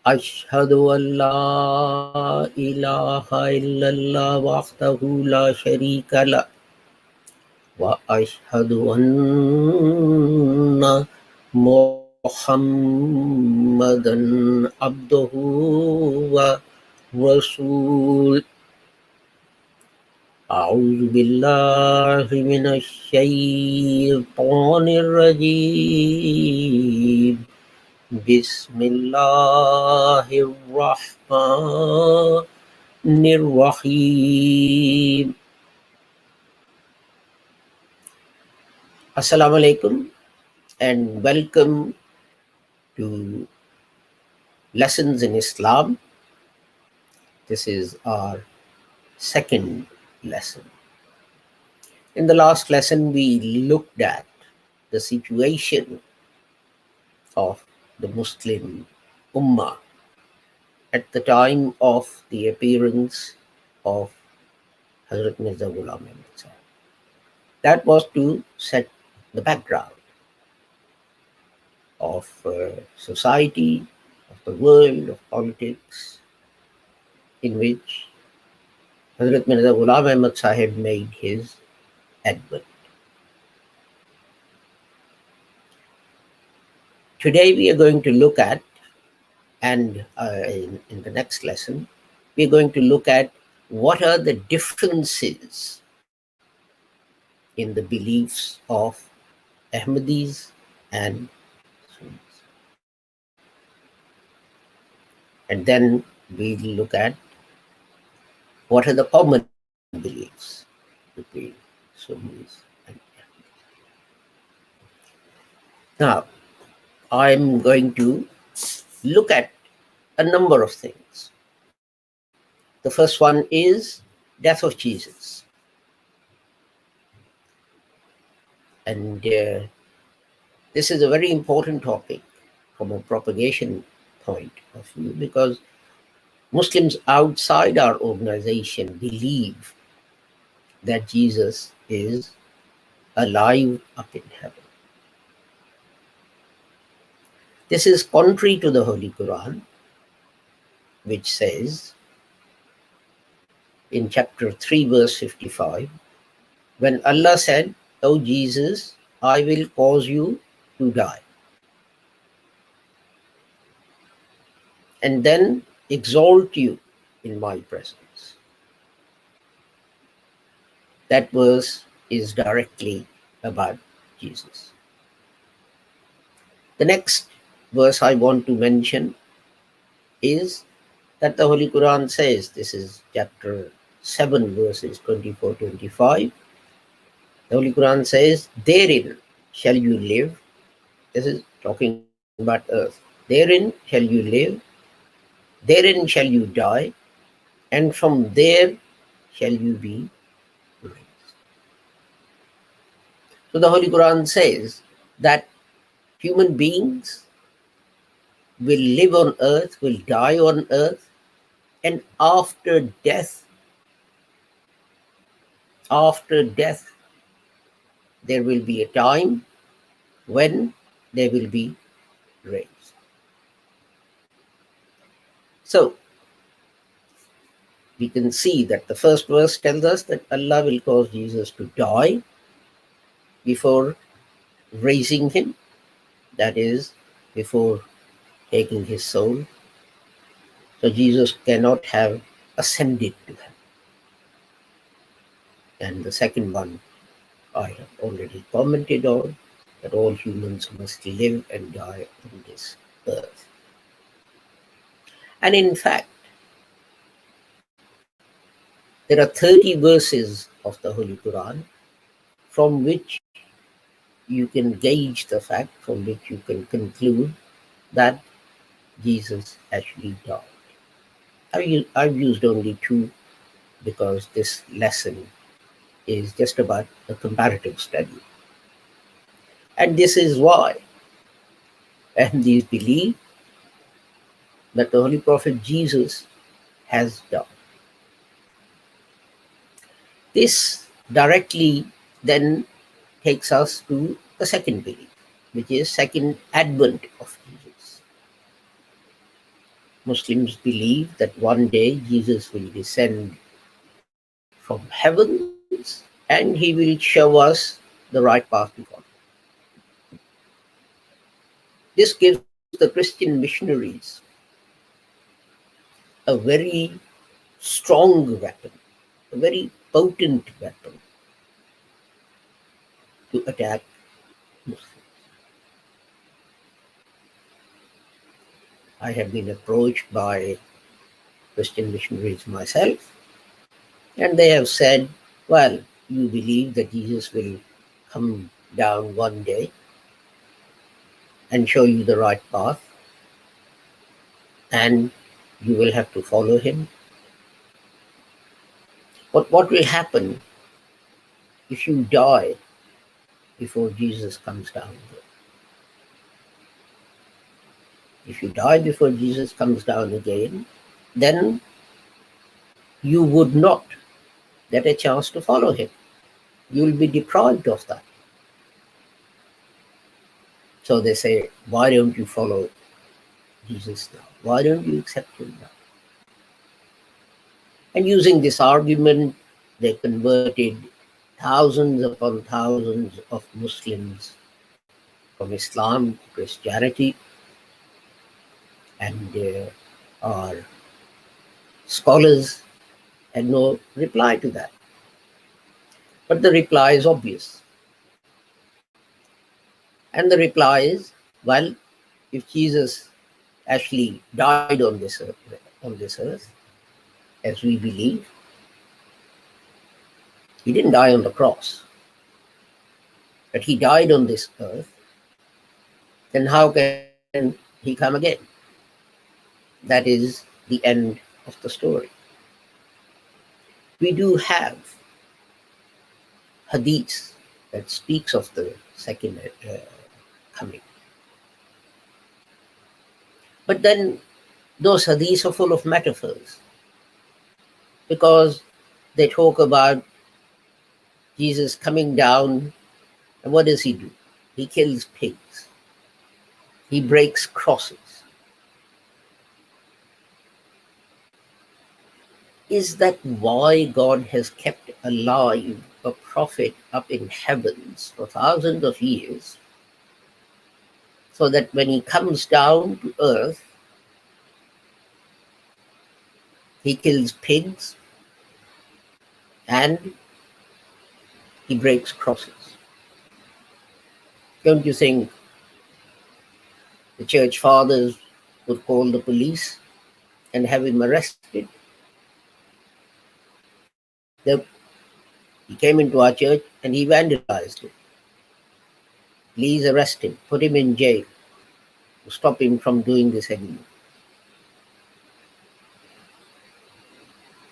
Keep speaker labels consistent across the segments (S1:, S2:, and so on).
S1: أشهد أن لا إله إلا الله وحده لا شريك له وأشهد أن محمدا عبده ورسوله. أعوذ بالله من الشيطان الرجيم. بسم الله الرحمن الرحيم. Assalamu alaikum and welcome to Lessons in Islam. This is our second lesson. In the last lesson, we looked at the situation of the Muslim Ummah at the time of the appearance of Hazrat Mirza Ghulam Ahmad Sahib. That was to set the background of society, of the world, of politics, in which Hazrat Mirza Ghulam Ahmad Sahib made his advent. Today we are going to look at, and in the next lesson, we are going to look at what are the differences in the beliefs of Ahmadis and Sunnis. And then we'll look at what are the common beliefs between Sunnis and Ahmadis. Now, I'm going to look at a number of things. The first one is death of Jesus. And this is a very important topic from a propagation point of view, because Muslims outside our organization believe that Jesus is alive up in heaven. This is contrary to the Holy Quran, which says in chapter 3, verse 55, when Allah said, "O Jesus, I will cause you to die, and then exalt you in my presence." That verse is directly about Jesus. The next verse I want to mention is that the Holy Quran says, this is chapter 7, verses 24-25. The Holy Quran says, "Therein shall you live." This is talking about earth. "Therein shall you live, therein shall you die, and from there shall you be raised." So the Holy Quran says that human beings will live on earth, will die on earth, and after death, there will be a time when they will be raised. So we can see that the first verse tells us that Allah will cause Jesus to die before raising him, that is, before taking his soul. So Jesus cannot have ascended to heaven. And the second one I have already commented on, that all humans must live and die on this earth. And in fact, there are 30 verses of the Holy Quran from which you can gauge the fact, from which you can conclude that Jesus actually died. I've used only two because this lesson is just about a comparative study. And this is why Ahmadis believe that the Holy Prophet Jesus has died. This directly then takes us to the second belief, which is second advent of Jesus. Muslims believe that one day Jesus will descend from heavens and he will show us the right path to follow. This gives the Christian missionaries a very strong weapon, a very potent weapon to attack Muslims. I have been approached by Christian missionaries myself, and they have said, well, you believe that Jesus will come down one day and show you the right path, and you will have to follow him. But what will happen if you die before Jesus comes down? If you die before Jesus comes down again, then you would not get a chance to follow him. You will be deprived of that. So they say, why don't you follow Jesus now? Why don't you accept him now? And using this argument, they converted thousands upon thousands of Muslims from Islam to Christianity, and our scholars had no reply to that. But the reply is obvious. And the reply is, well, if Jesus actually died on this earth, as we believe, he didn't die on the cross, but he died on this earth, then how can he come again? That is the end of the story. We do have hadith that speaks of the second coming. But then those hadiths are full of metaphors, because they talk about Jesus coming down, and what does he do? He kills pigs. He breaks crosses. Is that why God has kept alive a prophet up in heavens for thousands of years, so that when he comes down to earth, he kills pigs and he breaks crosses? Don't you think the church fathers would call the police and have him arrested? He came into our church and he vandalized it. Please arrest him, put him in jail, to stop him from doing this anymore.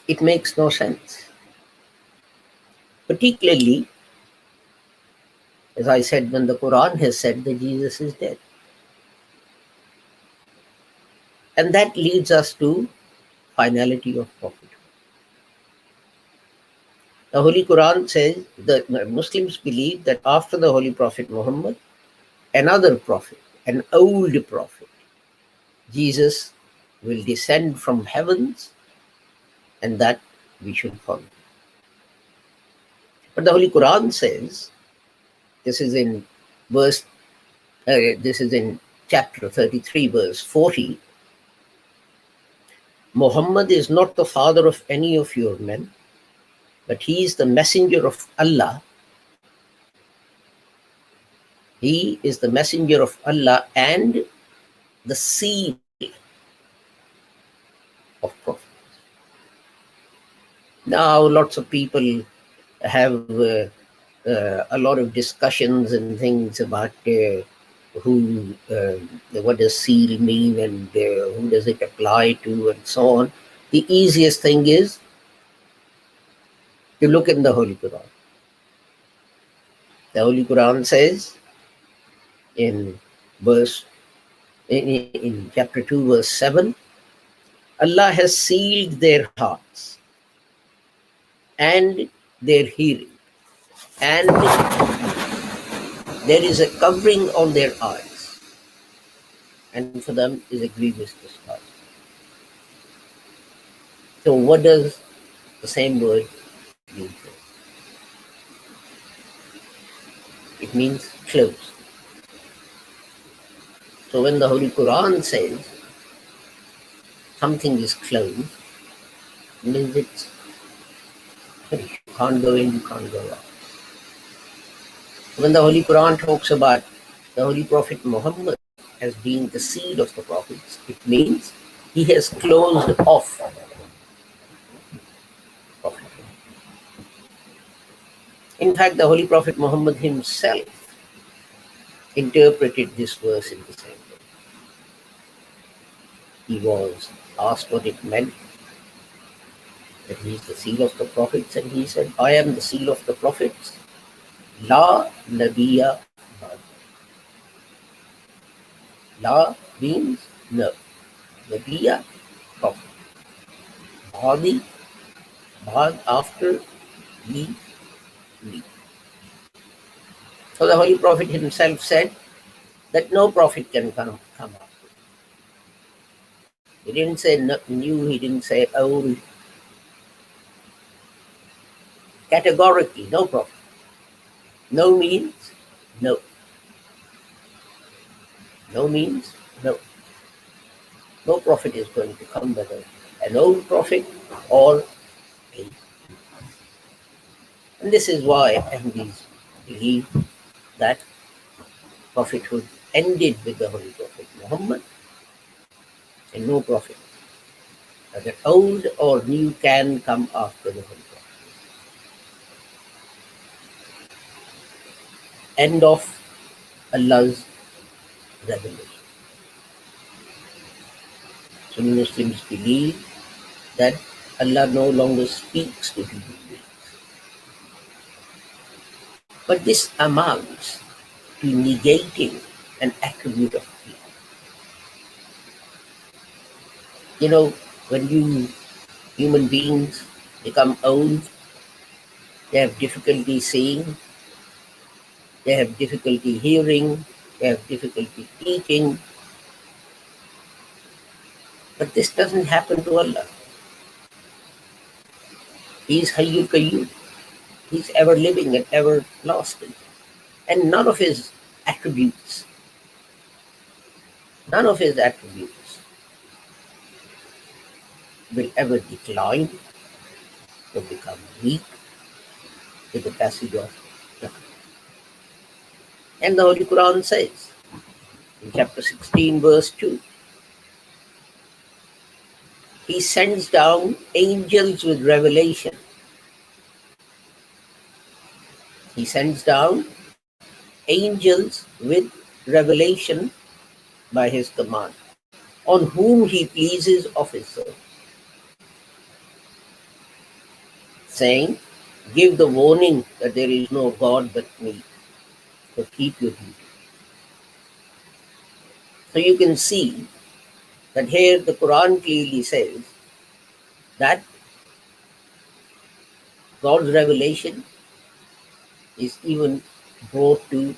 S1: It makes no sense. Particularly, as I said, when the Quran has said that Jesus is dead. And that leads us to finality of prophethood. The Holy Quran says that Muslims believe that after the Holy Prophet Muhammad, another prophet, an old prophet, Jesus, will descend from heavens, and that we should follow. But the Holy Quran says, this is in chapter 33, verse 40, Muhammad is not the father of any of your men, but he is the messenger of Allah. He is the messenger of Allah and the seal of prophets. Now, lots of people have a lot of discussions and things about what does seal mean, and who does it apply to, and so on. The easiest thing is to look in the Holy Quran. The Holy Quran says in chapter 2, verse 7, Allah has sealed their hearts and their hearing, and there is a covering on their eyes, and for them is a grievous despite. So what does the same word mean? It means close. So when the Holy Quran says something is closed, it means it's finished. You can't go in, you can't go out. When the Holy Quran talks about the Holy Prophet Muhammad as being the seal of the prophets, it means he has closed off prophethood. In fact, the Holy Prophet Muhammad himself interpreted this verse in the same way. He was asked what it meant, that he is the seal of the prophets, and he said, I am the seal of the prophets. La Nabiya Ba'd. La means no. Nabiya, prophet. Ba'di, Ba'd, after, Li, Li. So the Holy Prophet himself said that no prophet can come up. He didn't say new, he didn't say old. Categorically, no prophet. No means no. No means no. No prophet is going to come, whether an old prophet or a. And this is why Ahmadis believe that prophethood ended with the Holy Prophet Muhammad, and no prophet, whether old or new, can come after the Holy Prophet. End of Allah's revelation. Sunni Muslims believe that Allah no longer speaks to human beings. But this amounts to negating an attribute of Allah. You know, when human beings become old, they have difficulty seeing, they have difficulty hearing, they have difficulty eating. But this doesn't happen to Allah. He is Hayyul Qayyum. He's ever living and ever lasting. And none of his attributes will ever decline or become weak with the passage of time. And the Holy Quran says in chapter 16, verse 2, He sends down angels with revelation. He sends down angels with revelation by his command, on whom he pleases of his servants, saying, give the warning that there is no God but me, so keep your duty. So you can see that here the Quran clearly says that God's revelation is even brought to,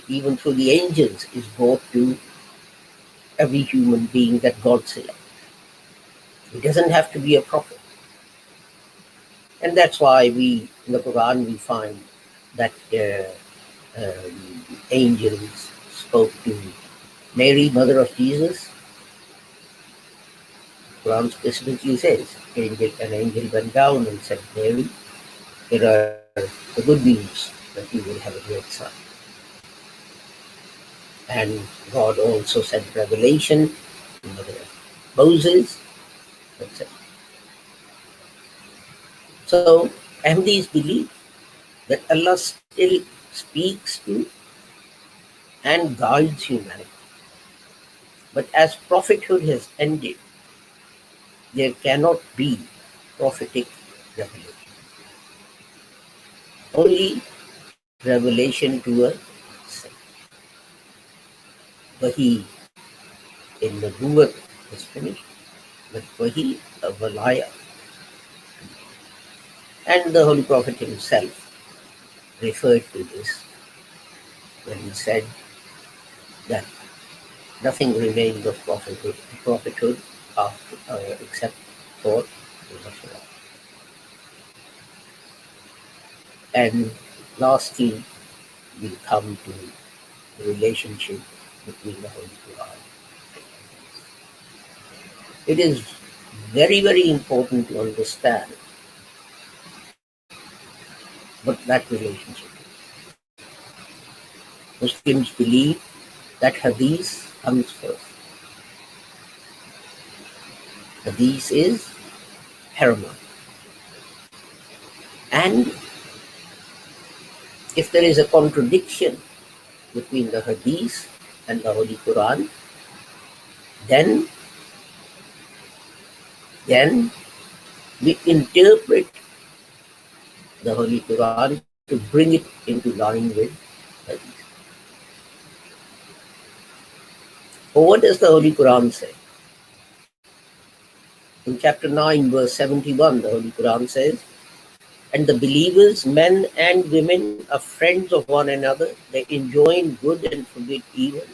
S1: even through the angels, is brought to every human being that God selects. It doesn't have to be a prophet. And that's why in the Quran we find that angels spoke to Mary, mother of Jesus. The Quran specifically says, an angel went down and said, Mary, here are the good news that you will have a great son. And God also sent revelation to Moses, etc. So Ahmadis believe that Allah still speaks to and guides humanity. But as prophethood has ended, there cannot be prophetic revelation. Only revelation to a saint. Wahi in the Nubuwwat is finished, but Wahi, a Walaya. And the Holy Prophet himself referred to this when he said that nothing remained of prophethood after, except support the Mashura. And lastly, we come to the relationship between the Holy Quran. It is very, very important to understand what that relationship is. Muslims believe that Hadith comes first. Hadith is paramount. And if there is a contradiction between the Hadith and the Holy Quran, then we interpret the Holy Quran to bring it into line with Hadith. But what does the Holy Quran say? In chapter 9, verse 71, the Holy Quran says, "And the believers, men and women, are friends of one another. They enjoin good and forbid evil,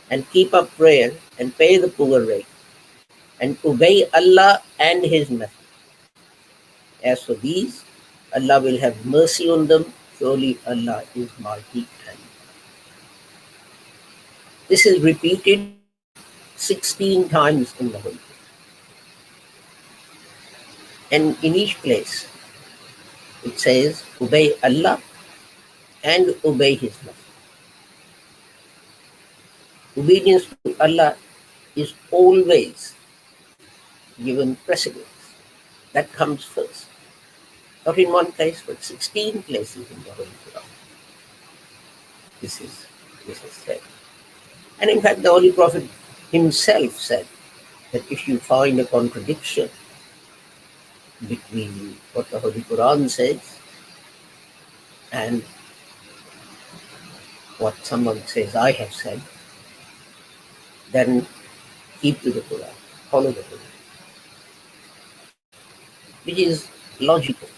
S1: and keep up prayer, and pay the poor rate, and obey Allah and His Messenger. As for these, Allah will have mercy on them. Surely Allah is mighty and." This is repeated 16 times in the Holy Quran. And in each place, it says, obey Allah and obey His Messenger. Obedience to Allah is always given precedence. That comes first. Not in one place, but 16 places in the Holy Quran. This is said. And in fact, the Holy Prophet himself said that if you find a contradiction between what the Holy Quran says and what someone says I have said, then keep to the Quran, follow the Quran, which is logical.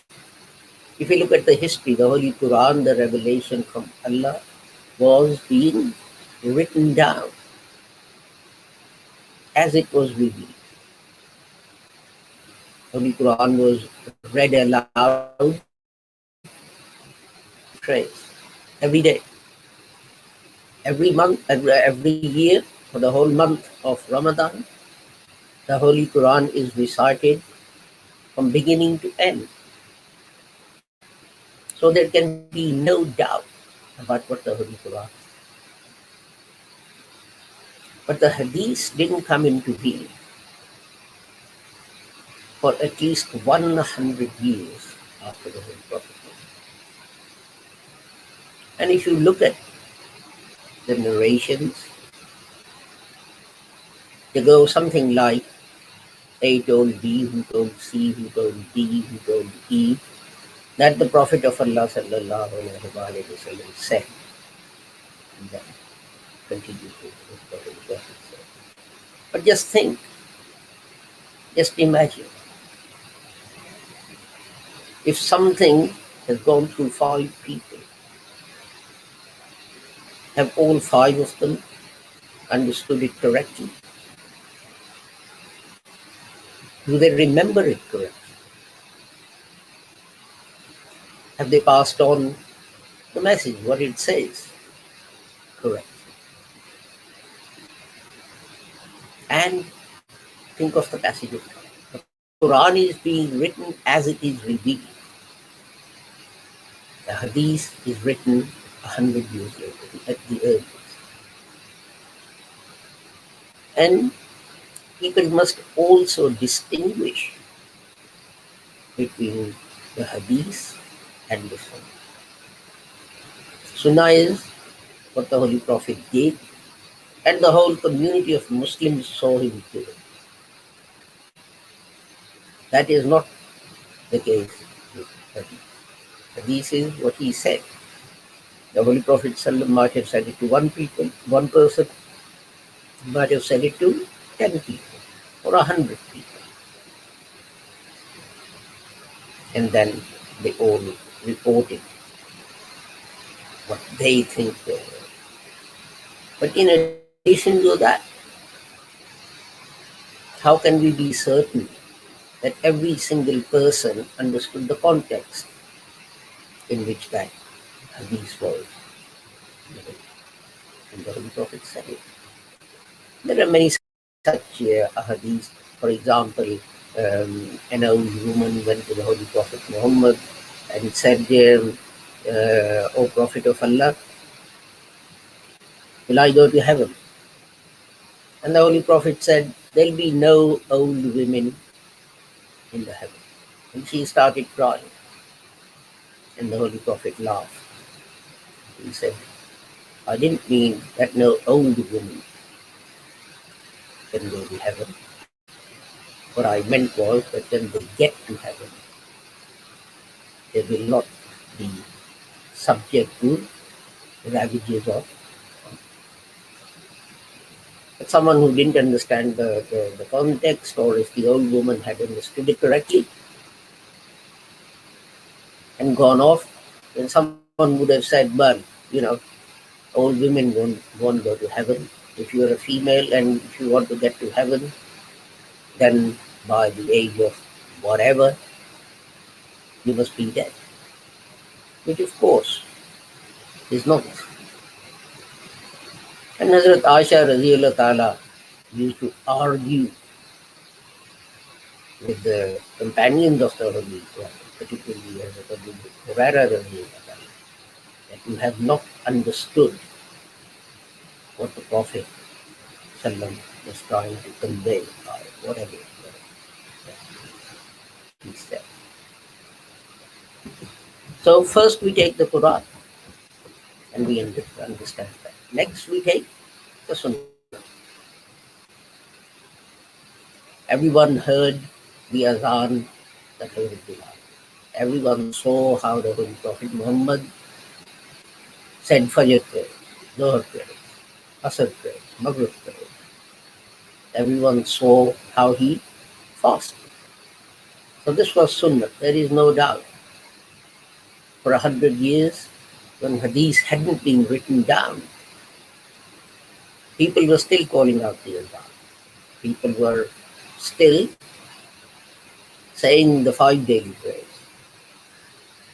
S1: If you look at the history, the Holy Quran, the revelation from Allah, was being written down as it was revealed. Holy Quran was read aloud, praise, every day, every month, every year, for the whole month of Ramadan. The Holy Quran is recited from beginning to end. So there can be no doubt about what the Holy Quran is. But the Hadith didn't come into being for at least 100 years after the Holy Prophet. And if you look at the narrations, they go something like, A told B, who told C, who told D, who told E, that the Prophet of Allah sallallahu alaihi wasallam said. And then continue with what the Prophet said. But just think, just imagine, if something has gone through 5 people, have all 5 of them understood it correctly? Do they remember it correctly? Have they passed on the message, what it says, correctly? And think of the passage of time. The Quran is being written as it is revealed. The Hadith is written 100 years later, at the earliest. And people must also distinguish between the Hadith and the Sunnah. Sunnah is what the Holy Prophet did, and the whole community of Muslims saw him do it. That is not the case with Hadith. Hadith is what he said. The Holy Prophet might have said it to one person, might have said it to 10 people or 100 people. And then they all reported what they think they were. But in addition to that, how can we be certain that every single person understood the context in which that hadith was given. And the Holy Prophet said it. There are many such hadiths. For example, an old woman went to the Holy Prophet Muhammad and said, O Prophet of Allah, will I go to heaven? And the Holy Prophet said, there'll be no old women in the heaven. And she started crying. And the Holy Prophet laughed. He said, I didn't mean that no old woman can go to heaven. What I meant was that when they get to heaven, they will not be subject to the ravages of. But someone who didn't understand the context, or if the old woman had understood it correctly and gone off, then someone would have said, well, old women won't go to heaven. If you're a female and if you want to get to heaven, then by the age of whatever, you must be dead. Which of course is not. And Hazrat Aisha radiallahu ta'ala used to argue with the companions of the Holy Prophet, particularly Hazrat Abu Hurairah radiallahu ta'ala, that you have not understood what the Prophet Sallam was trying to convey, or whatever he said. So first we take the Quran and we understand that. Next we take the Sunnah. Everyone heard the Azan that Holy Quran. Everyone saw how the Holy Prophet Muhammad said Fajr prayer, Dhuhr prayer, Asr prayer, Maghrib prayer. Everyone saw how he fasted. So this was Sunnah, there is no doubt. For 100 years, when hadith hadn't been written down, people were still calling out the Azan. People were still saying the 5 daily prayers.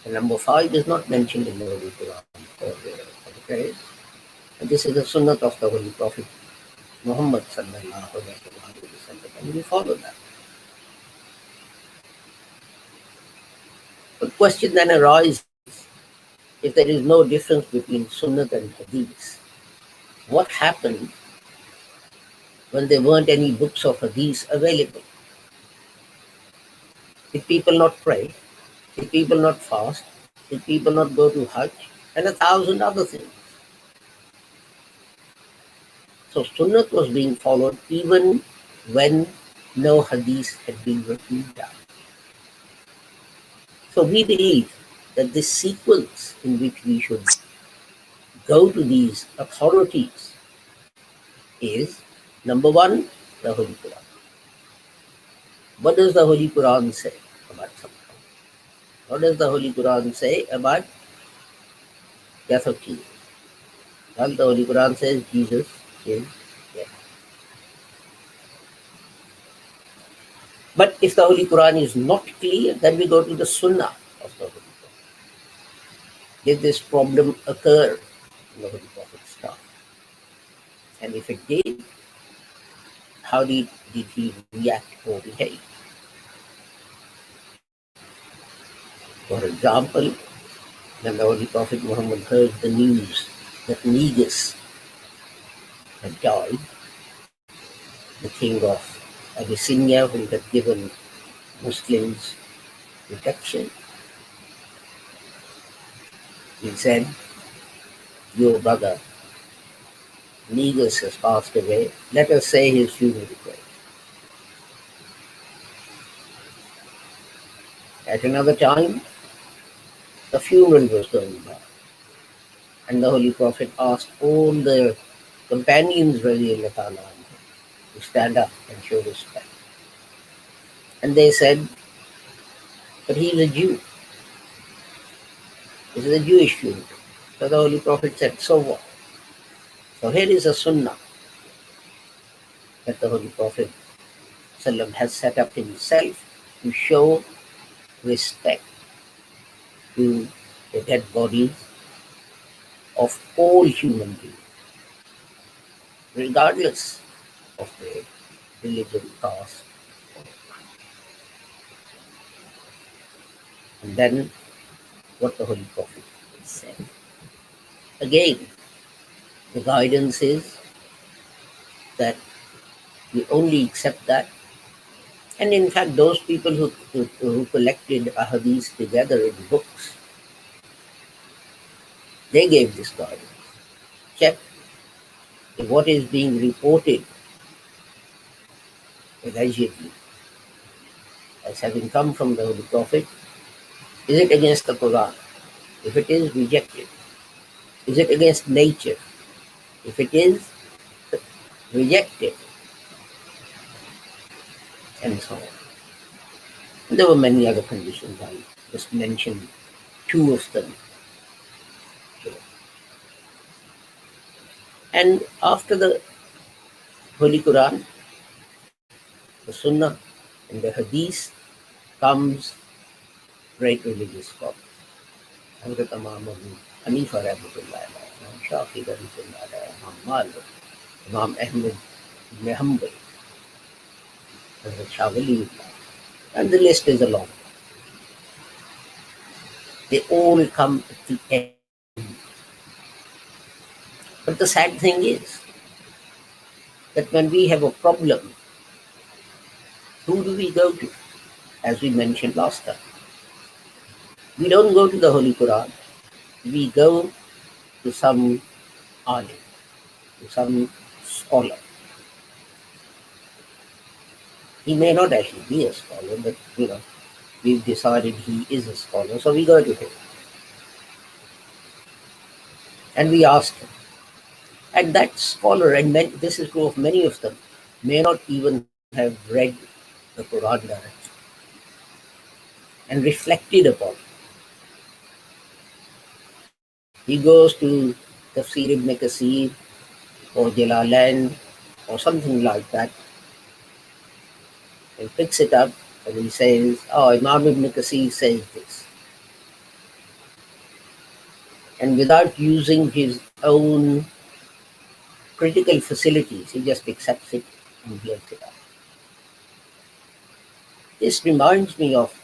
S1: The number 5 is not mentioned in the Holy Quran for the prayers. And this is the Sunnah of the Holy Prophet Muhammad sallallahu alaihi wasallam, and we follow that. The question then arises, if there is no difference between Sunnah and Hadith, what happened when there weren't any books of Hadith available? Did people not pray? Did people not fast? Did people not go to Hajj? And 1,000 other things. So Sunnah was being followed even when no Hadith had been written down. So we believe that this sequence in which we should go to these authorities is, number 1, the Holy Quran. What does the Holy Quran say about something? What does the Holy Quran say about death of Jesus? Well, the Holy Quran says Jesus is dead. But if the Holy Quran is not clear, then we go to the Sunnah of the Holy Quran. Did this problem occur in the Holy Prophet's time? And if it did, how did he react or behave? For example, when the Holy Prophet Muhammad heard the news that Negus had died, the king of Abyssinia, who had given Muslims protection, he said, your brother Negus has passed away, let us say his funeral prayer. At another time, the funeral was going on, and the Holy Prophet asked all the companions to stand up and show respect. And they said, but he is a Jew. This is a Jewish funeral. So the Holy Prophet said, so what? So here is a Sunnah that the Holy Prophet ﷺ has set up himself, to show respect to the dead bodies of all human beings, regardless of their religion, caste. And then what the Holy Prophet said. Again, the guidance is that we only accept that. And in fact, those people who collected ahadith together in books, they gave this guidance. Check if what is being reported allegedly as having come from the Holy Prophet, is it against the Quran? If it is, reject it. Is it against nature? If it is, reject it. And so on. And there were many other conditions. I just mentioned two of them. And after the Holy Quran, the Sunnah, and the Hadith comes great religious scholars. Hazrat Imam Abu Hanifa Rahmatullah, Imam Shafi Rahmatullah, Imam Malik, Imam Ahmad ibn Hanbal, Hazrat Shah Waliullah, and the list is long. They all come at the end. But the sad thing is that when we have a problem, who do we go to? As we mentioned last time, we don't go to the Holy Quran. We go to some alim, to some scholar. He may not actually be a scholar, but we've decided he is a scholar, so we go to him. And we ask him. And that scholar, and this is true of many of them, may not even have read the Quran directly and reflected upon it. He goes to Tafsir ibn Kasir or Jalalain or something like that and picks it up and he says, oh, Imam ibn Kasir says this. And without using his own critical facilities, he just accepts it and blurts it out. This reminds me of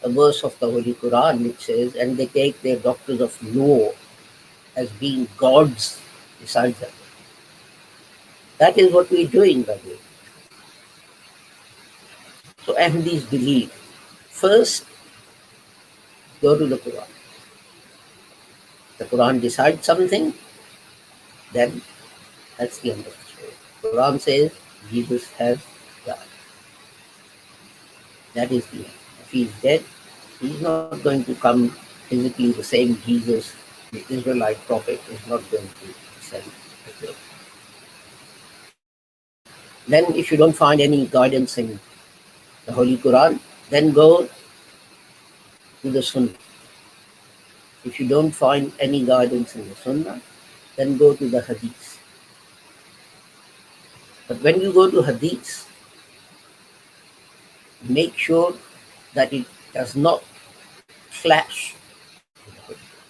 S1: a verse of the Holy Quran which says, and they take their doctors of law as being gods besides them. That is what we're doing, by the way. So Ahmadis believe, first, go to the Quran. The Quran decides something, then that's the end of the story. The Quran says Jesus has died. That is the end. If he's dead, he's not going to come physically the same Jesus, the Israelite prophet, is not going to send the word. Then if you don't find any guidance in the Holy Quran, then go to the Sunnah. If you don't find any guidance in the Sunnah, then go to the Hadith. But when you go to Hadith, make sure that it does not clash with the Holy Quran.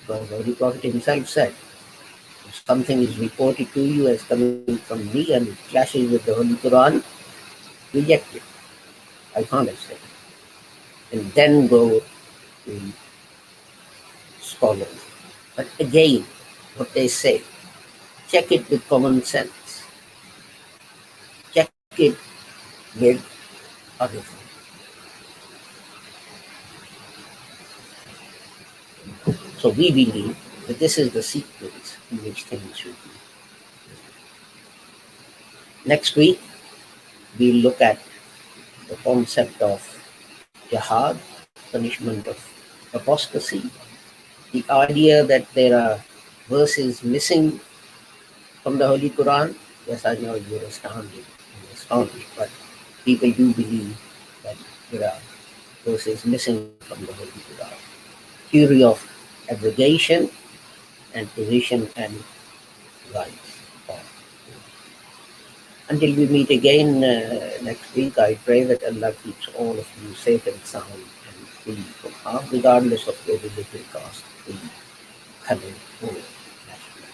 S1: Because the Holy Prophet himself said, if something is reported to you as coming from me and it clashes with the Holy Quran, reject it. I can't accept it. And then go to scholars. But again, what they say, check it with common sense. Check it with other things. So we believe that this is the sequence in which things should be. Next week, we'll look at the concept of jihad, punishment of apostasy, the idea that there are verses missing from the Holy Quran. Yes, I know you're astounded, but people do believe that there are verses missing from the Holy Quran. Theory of abrogation and position and rights. Until we meet again next week, I pray that Allah keeps all of you safe and sound and free from harm, regardless of your religion, caste, creed, color, or nationality.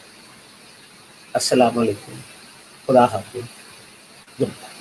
S1: Assalamu alaikum. Khuda Hafiz. Goodbye.